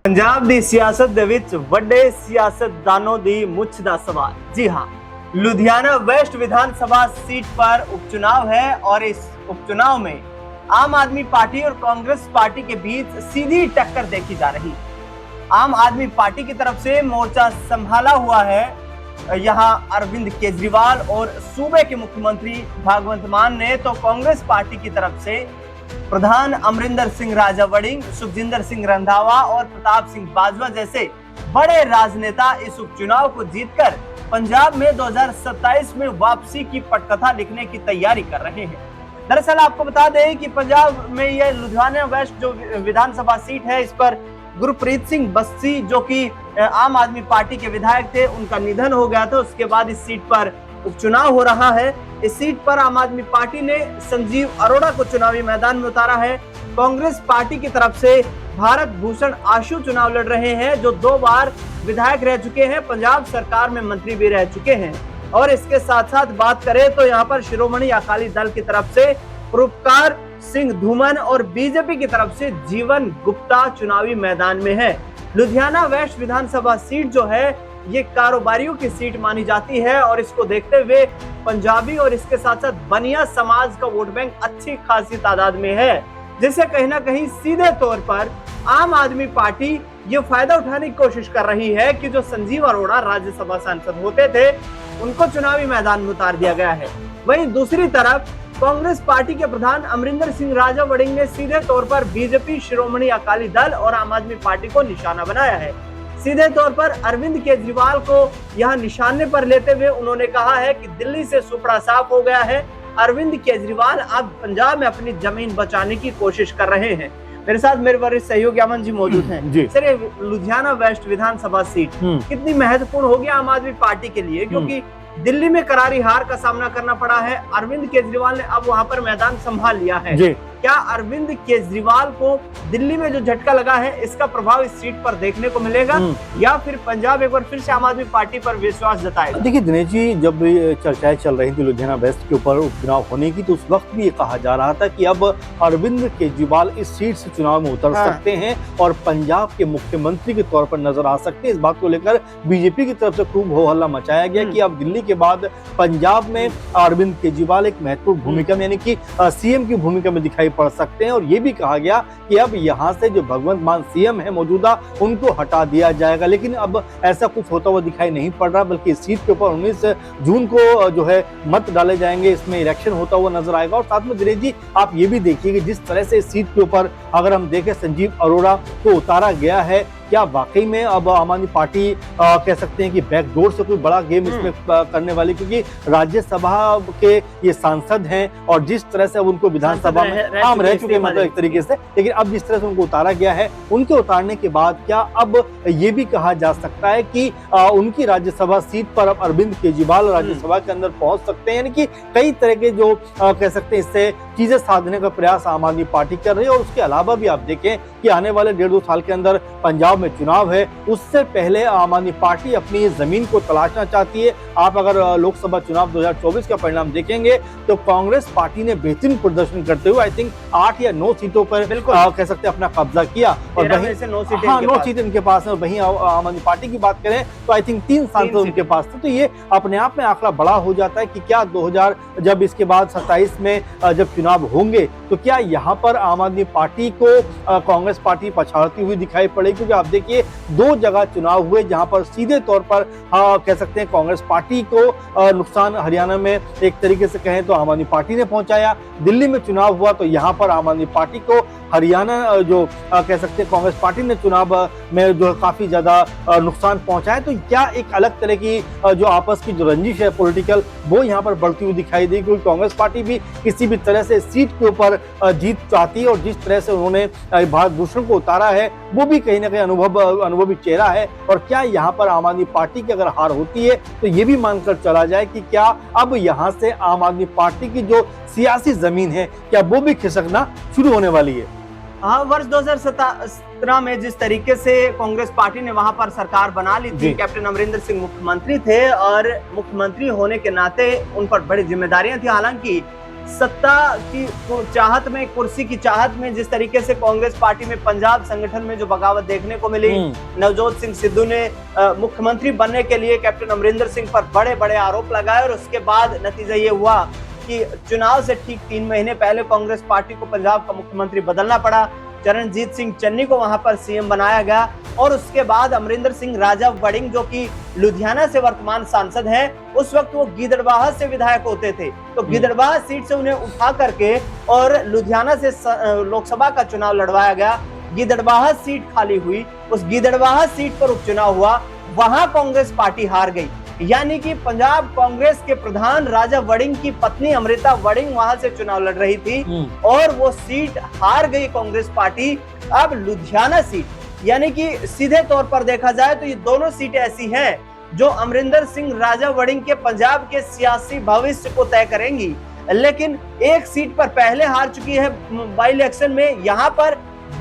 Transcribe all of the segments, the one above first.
पंजाब दी सियासत दे विच वड्डे सियासतदानों दी मुछ दा सवाल। जी हां, लुधियाना वेस्ट विधानसभा सीट पर उपचुनाव है और इस उपचुनाव में आम आदमी पार्टी और कांग्रेस पार्टी के बीच सीधी टक्कर देखी जा रही। आम आदमी पार्टी की तरफ से मोर्चा संभाला हुआ है यहां अरविंद केजरीवाल और सूबे के मुख्यमंत्री भगवंत मान ने, तो कांग्रेस पार्टी की तरफ से प्रधान अमरिंदर सिंह राजा वड़िंग, सुखजिंदर सिंह रंधावा और प्रताप सिंह बाजवा जैसे बड़े राजनेता इस उपचुनाव को जीतकर पंजाब में 2027 में वापसी की पटकथा लिखने की तैयारी कर रहे हैं। दरअसल आपको बता दें कि पंजाब में यह लुधियाना वेस्ट जो विधानसभा सीट है, इस पर गुरप्रीत सिंह बस्सी जो कि आम आदमी पार्टी के विधायक थे, उनका निधन हो गया था। उसके बाद इस सीट पर उपचुनाव हो रहा है। इस सीट पर आम आदमी पार्टी ने संजीव अरोड़ा को चुनावी मैदान में उतारा है। कांग्रेस पार्टी की तरफ से भारत भूषण आशु चुनाव लड़ रहे हैं, जो 2 बार विधायक रह चुके हैं, पंजाब सरकार में मंत्री भी रह चुके हैं। और इसके साथ साथ बात करें तो यहाँ पर शिरोमणि अकाली दल की तरफ से परोपकार सिंह धूमन और बीजेपी की तरफ से जीवन गुप्ता चुनावी मैदान में है। लुधियाना वेस्ट विधानसभा सीट जो है ये कारोबारियों की सीट मानी जाती है और इसको देखते हुए पंजाबी और इसके साथ साथ बनिया समाज का वोट बैंक अच्छी खासी तादाद में है, जिससे कहीं ना कहीं सीधे तौर पर आम आदमी पार्टी ये फायदा उठाने की कोशिश कर रही है कि जो संजीव अरोड़ा राज्यसभा सांसद होते थे उनको चुनावी मैदान में उतार दिया गया है। वहीं दूसरी तरफ कांग्रेस पार्टी के प्रधान अमरिंदर सिंह राजा वड़िंग ने सीधे तौर पर बीजेपी, शिरोमणि अकाली दल और आम आदमी पार्टी को निशाना बनाया है। सीधे तौर पर अरविंद केजरीवाल को यहां निशाने पर लेते हुए उन्होंने कहा है कि दिल्ली से सुपड़ा साफ हो गया है। अरविंद केजरीवाल अब पंजाब में अपनी जमीन बचाने की कोशिश कर रहे हैं। मेरे साथ मेरे वरिष्ठ सहयोगी अमन जी मौजूद हैं। सर, ये लुधियाना वेस्ट विधानसभा सीट कितनी महत्वपूर्ण होगी आम आदमी पार्टी के लिए, क्योंकि दिल्ली में करारी हार का सामना करना पड़ा है। अरविंद केजरीवाल ने अब वहां पर मैदान संभाल लिया है। क्या अरविंद केजरीवाल को दिल्ली में जो झटका लगा है इसका प्रभाव इस सीट पर देखने को मिलेगा या फिर पंजाब एक बार फिर से आम आदमी पार्टी पर विश्वास जताएगा? देखिए दिनेश जी, जब चर्चाएं चल रही थी लुधियाना वेस्ट के ऊपर उपचुनाव होने की, तो उस वक्त भी ये कहा जा रहा था कि अब अरविंद केजरीवाल इस सीट से चुनाव में उतर सकते हैं और पंजाब के मुख्यमंत्री के तौर पर नजर आ सकते हैं। इस बात को लेकर बीजेपी की तरफ से खूब हो हल्ला मचाया गया कि अब दिल्ली के बाद पंजाब में अरविंद केजरीवाल एक महत्वपूर्ण भूमिका में, यानी कि सीएम की भूमिका में दिखाई पड़ सकते हैं। और ये भी कहा गया कि अब यहाँ से जो भगवंत मान सीएम है मौजूदा, उनको हटा दिया जाएगा। लेकिन अब ऐसा कुछ होता हुआ दिखाई नहीं पड़ रहा, बल्कि इस सीट के ऊपर 19 जून को जो है मत डाले जाएंगे, इसमें इलेक्शन होता हुआ नजर आएगा। और साथ में दिनेश जी, आप ये भी देखिए कि जिस तरह से इस सीट के ऊपर अगर हम देखें संजीव अरोड़ा को उतारा गया है, क्या वाकई में अब आम आदमी पार्टी कह सकते हैं कि बैकडोर से कोई बड़ा गेम इसमें करने वाली, क्योंकि राज्यसभा के ये सांसद हैं और जिस तरह से अब उनको विधानसभा में आम रह चुके मतलब एक तरीके से, लेकिन अब जिस तरह से उनको उतारा गया है, उनके उतारने के बाद क्या अब ये भी कहा जा सकता है कि उनकी राज्यसभा सीट पर अब अरविंद केजरीवाल राज्यसभा के अंदर पहुंच सकते हैं? यानी कि कई तरह के जो कह सकते हैं इससे चीजें साधने का प्रयास आम आदमी पार्टी कर रही है। और उसके अलावा भी आप देखें कि आने वाले 1.5-2 साल के अंदर पंजाब में चुनाव है, उससे पहले आम आदमी पार्टी अपनी जमीन को तलाशना चाहती है। आप अगर लोकसभा चुनाव 2024 का परिणाम देखेंगे तो कांग्रेस पार्टी ने बेहतरीन प्रदर्शन करते हुए आई थिंक 8 या 9 सीटों पर कह सकते हैं अपना कब्जा किया और वहीं से 9 सीटें इनके पास है। और वहीं आम आदमी पार्टी की बात करें तो आई थिंक 3 सांसद उनके पास थे। तो ये अपने आप में आंकड़ा बड़ा हो जाता है कि क्या 2000 जब इसके बाद 27 में जब चुनाव होंगे तो क्या यहाँ पर आम आदमी पार्टी को कांग्रेस पार्टी पछाड़ती हुई दिखाई पड़ेगी? क्योंकि आप देखिए 2 जगह चुनाव हुए जहां पर सीधे तौर पर कह सकते हैं कांग्रेस पार्टी को नुकसान हरियाणा में एक तरीके से कहें तो आम आदमी पार्टी ने पहुंचाया। दिल्ली में चुनाव हुआ तो यहाँ पर आम आदमी पार्टी को हरियाणा जो कह सकते हैं कांग्रेस पार्टी ने चुनाव में जो काफी ज्यादा नुकसान पहुंचाया। तो क्या एक अलग तरह की जो आपस की जो रंजिश है पॉलिटिकल, वो यहाँ पर बढ़ती हुई दिखाई दी, क्योंकि कांग्रेस पार्टी भी किसी भी तरह से सीट के ऊपर जीत चाहती है और जिस तरह से उन्होंने भारत भूषण को उतारा है वो भी कहीं ना कहीं अनुभवी चेहरा है। और क्या यहाँ पर आम आदमी पार्टी की अगर हार होती है तो ये भी मानकर चला जाए कि क्या अब यहाँ से आम आदमी पार्टी की जो सियासी जमीन है क्या वो भी खिसकना शुरू होने वाली है? हाँ, वर्ष 2017 में जिस तरीके से कांग्रेस पार्टी ने वहां पर सरकार बना ली थी, कैप्टन अमरिंदर सिंह मुख्यमंत्री थे और मुख्यमंत्री होने के नाते उन पर बड़ी जिम्मेदारियां थी। हालांकि सत्ता की चाहत में, कुर्सी की चाहत में जिस तरीके से कांग्रेस पार्टी में पंजाब संगठन में जो बगावत देखने को मिली, नवजोत सिंह सिद्धू ने मुख्यमंत्री बनने के लिए कैप्टन अमरिंदर सिंह पर बड़े बड़े आरोप लगाए और उसके बाद नतीजा ये हुआ कि चुनाव से ठीक 3 महीने पहले कांग्रेस पार्टी को पंजाब का मुख्यमंत्री बदलना पड़ा। चरणजीत सिंह चन्नी को वहां पर सीएम बनाया गया और उसके बाद अमरिंदर सिंह राजा वड़िंग, जो कि लुधियाना से वर्तमान सांसद हैं, उस वक्त वो गिदड़बाहा से विधायक होते थे, तो गिदड़बाहा सीट से उन्हें उठा करके और लुधियाना से लोकसभा का चुनाव लड़वाया गया। गिदड़बाहा सीट खाली हुई, उस गिदड़बाहा सीट पर उपचुनाव हुआ, वहां कांग्रेस पार्टी हार गई। यानी कि पंजाब कांग्रेस के प्रधान राजा वड़िंग की पत्नी अमृता वड़िंग वहां से चुनाव लड़ रही थी और वो सीट हार गई कांग्रेस पार्टी। अब लुधियाना सीट, यानी कि सीधे तौर पर देखा जाए तो ये दोनों सीटें ऐसी हैं जो अमरिंदर सिंह राजा वड़िंग के पंजाब के सियासी भविष्य को तय करेंगी। लेकिन एक सीट पर पहले हार चुकी है बाई इलेक्शन में, यहाँ पर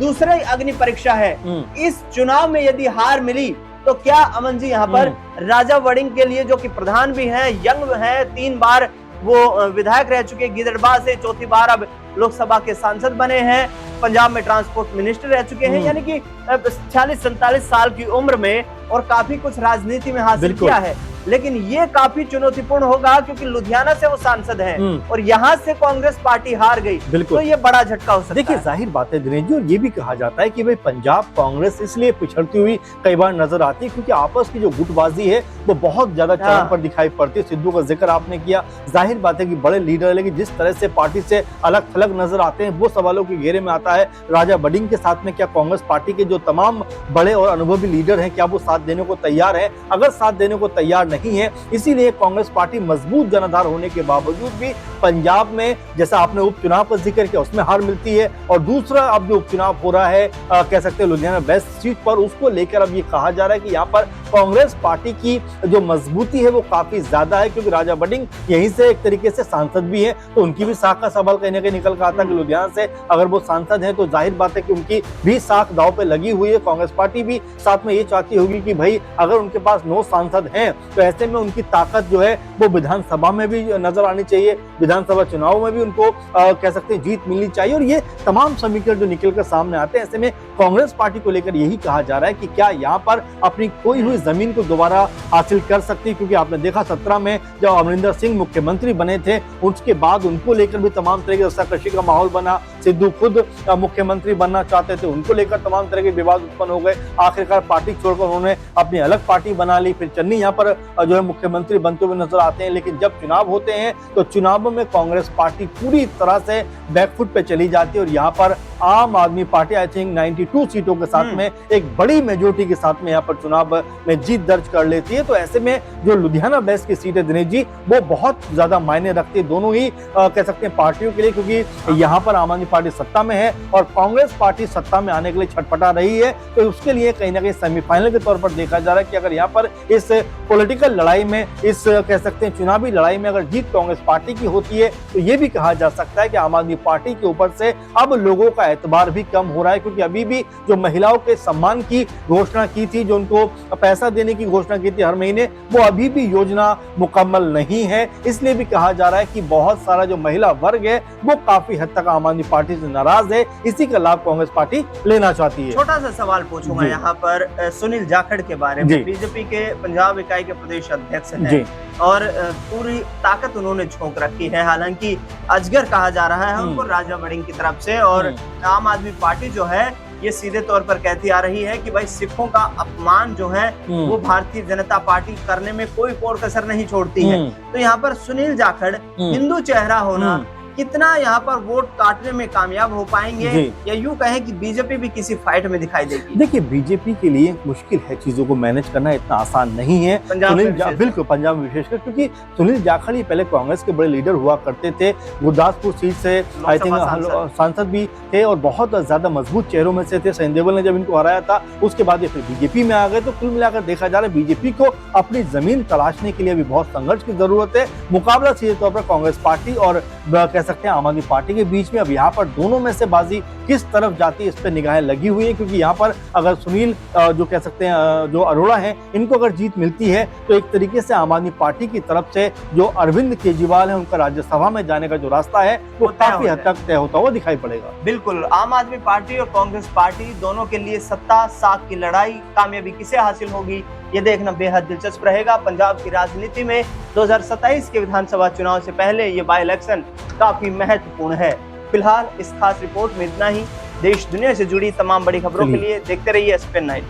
दूसरी अग्नि परीक्षा है। इस चुनाव में यदि हार मिली तो क्या अमन जी यहाँ पर राजा वड़िंग के लिए, जो कि प्रधान भी हैं, यंग हैं, 3 बार वो विधायक रह चुके गिदड़बाहा से, 4थी बार अब लोकसभा के सांसद बने हैं, पंजाब में ट्रांसपोर्ट मिनिस्टर रह चुके हैं, यानी कि 46-47 साल की उम्र में और काफी कुछ राजनीति में हासिल किया है। लेकिन ये काफी चुनौतीपूर्ण होगा क्योंकि लुधियाना से वो सांसद हैं और यहाँ से कांग्रेस पार्टी हार गई, तो ये बड़ा झटका हो सकता है। देखिए, जाहिर बात है दिनेश जी, और ये भी कहा जाता है कि भाई पंजाब कांग्रेस इसलिए पिछड़ती हुई कई बार नजर आती है क्योंकि आपस की जो गुटबाजी है वो बहुत ज्यादा चरम पर दिखाई पड़ती है। सिद्धू का जिक्र आपने किया, जाहिर बात है कि बड़े लीडर है, लेकिन जिस तरह से पार्टी से अलग थलग नजर आते हैं वो सवालों के घेरे में आता है। राजा वड़िंग के साथ में क्या कांग्रेस पार्टी के जो तमाम बड़े और अनुभवी लीडर हैं, क्या वो साथ देने को तैयार है? अगर साथ देने को तैयार नहीं है, इसीलिए कांग्रेस पार्टी मजबूत जनाधार होने के बावजूद भी पंजाब में, जैसा आपने उपचुनाव का जिक्र किया, उसमें हार मिलती है। और दूसरा, अब जो उपचुनाव हो रहा है कह सकते हैं लुधियाना वेस्ट सीट पर, उसको लेकर अब ये कहा जा रहा है कि यहाँ पर कांग्रेस पार्टी की जो मजबूती है वो काफी ज्यादा है, क्योंकि राजा वड़िंग यहीं से एक तरीके से सांसद भी है, तो उनकी भी साख का सवाल कहीं ना कहीं निकल कर आता कि लुधियाना से अगर वो सांसद है तो जाहिर बात है कि उनकी भी साख दांव पे लगी हुई है। कांग्रेस पार्टी भी साथ में ये चाहती होगी कि भाई अगर उनके पास 9 सांसद हैं तो ऐसे में उनकी ताकत जो है वो विधानसभा में भी नजर आनी चाहिए, विधानसभा चुनाव में भी उनको कह सकते हैं जीत मिलनी चाहिए। और ये तमाम समीकरण जो निकल कर सामने आते हैं, ऐसे में कांग्रेस पार्टी को लेकर यही कहा जा रहा है कि क्या यहाँ पर अपनी खोई हुई जमीन को दोबारा हासिल कर सकती है, क्योंकि आपने देखा 17 में जब अमरिंदर सिंह मुख्यमंत्री बने थे, उसके बाद उनको लेकर भी तमाम तरह के रस्साकशी का माहौल बना। सिद्धू खुद मुख्यमंत्री बनना चाहते थे, उनको लेकर तमाम तरह के विवाद उत्पन्न हो गए। आखिरकार पार्टी छोड़कर उन्होंने अपनी अलग पार्टी बना ली। फिर चन्नी यहाँ पर जो है मुख्यमंत्री बनते हुए नजर आते हैं, लेकिन जब चुनाव होते हैं तो चुनावों में कांग्रेस पार्टी पूरी तरह से बैकफुट पे चली जाती है और यहाँ पर आम आदमी पार्टी आई थिंक 92 सीटों के साथ में एक बड़ी मेजोरिटी के साथ में यहाँ पर चुनाव में जीत दर्ज कर लेती है। तो ऐसे में जो लुधियाना वेस्ट की सीट है दिनेश जी, वो बहुत ज्यादा मायने रखती है दोनों ही कह सकते हैं पार्टियों के लिए, क्योंकि यहाँ पर आम आदमी पार्टी सत्ता में है और कांग्रेस पार्टी सत्ता में आने के लिए छटपटा रही है। तो उसके लिए कहीं ना कहीं सेमीफाइनल के तौर पर देखा जा रहा है कि अगर यहाँ पर इस पॉलिटिकल लड़ाई में, इस कह सकते हैं चुनावी लड़ाई में अगर जीत कांग्रेस पार्टी की होती है तो ये भी कहा जा सकता है कि आम आदमी पार्टी के ऊपर से अब लोगों का एतबार भी कम हो रहा है, क्योंकि अभी भी जो महिलाओं के सम्मान की घोषणा की थी, जो उनको पैसा देने की घोषणा की थी हर महीने, वो अभी भी योजना मुकम्मल नहीं है। इसलिए भी कहा जा रहा है कि बहुत सारा जो महिला वर्ग है वो काफी हद तक आम आदमी पार्टी से नाराज है। इसी का लाभ कांग्रेस पार्टी लेना चाहती है। छोटा सा सवाल पूछूंगा यहाँ पर सुनील जाखड़ के बारे में। बीजेपी के पंजाब इकाई के प्रदेश अध्यक्ष हैं और पूरी ताकत उन्होंने झोंक रखी है, हालांकि अजगर कहा जा रहा है उनको राजा वड़िंग की तरफ से। और आम आदमी पार्टी जो है ये सीधे तौर पर कहती आ रही है कि भाई सिखों का अपमान जो है वो भारतीय जनता पार्टी करने में कोई कोर कसर नहीं छोड़ती है। तो यहाँ पर सुनील जाखड़ हिंदू चेहरा होना कितना यहाँ पर वोट काटने में कामयाब हो पाएंगे, या यूं कहें कि बीजेपी भी किसी फाइट में दिखाई देगी? देखिए, बीजेपी के लिए मुश्किल है, चीजों को मैनेज करना इतना आसान नहीं है। बिल्कुल पंजाब में विशेषकर, क्योंकि सुनील जाखड़ पहले कांग्रेस के बड़े लीडर हुआ करते थे, गुरदासपुर सीट से आई थिंक सांसद भी थे और बहुत ज्यादा मजबूत चेहरों में से थे। सैनी देओल ने जब इनको हराया था उसके बाद ये फिर बीजेपी में आ गए। तो कुल मिलाकर देखा जा रहा है बीजेपी को अपनी जमीन तलाशने के लिए भी बहुत संघर्ष की जरूरत है। मुकाबला सीधे तौर पर कांग्रेस पार्टी और सकते हैं आम आदमी पार्टी के बीच में। अब यहाँ पर दोनों में से बाजी किस तरफ जाती है इस पर निगाहें लगी हुई है, क्योंकि यहाँ पर अगर सुनील जो कह सकते हैं जो अरोड़ा हैं, इनको अगर जीत मिलती है तो एक तरीके से आम आदमी पार्टी की तरफ से जो अरविंद केजरीवाल है उनका राज्यसभा में जाने का जो रास्ता है वो काफी हद तक तय होता हुआ दिखाई पड़ेगा। बिल्कुल, आम आदमी पार्टी और कांग्रेस पार्टी दोनों के लिए सत्ता साख की लड़ाई, कामयाबी किसे हासिल होगी ये देखना बेहद दिलचस्प रहेगा। पंजाब की राजनीति में 2027 के विधानसभा चुनाव से पहले ये बाई इलेक्शन काफी महत्वपूर्ण है। फिलहाल इस खास रिपोर्ट में इतना ही। देश दुनिया से जुड़ी तमाम बड़ी खबरों के लिए देखते रहिए एसपीएन 9।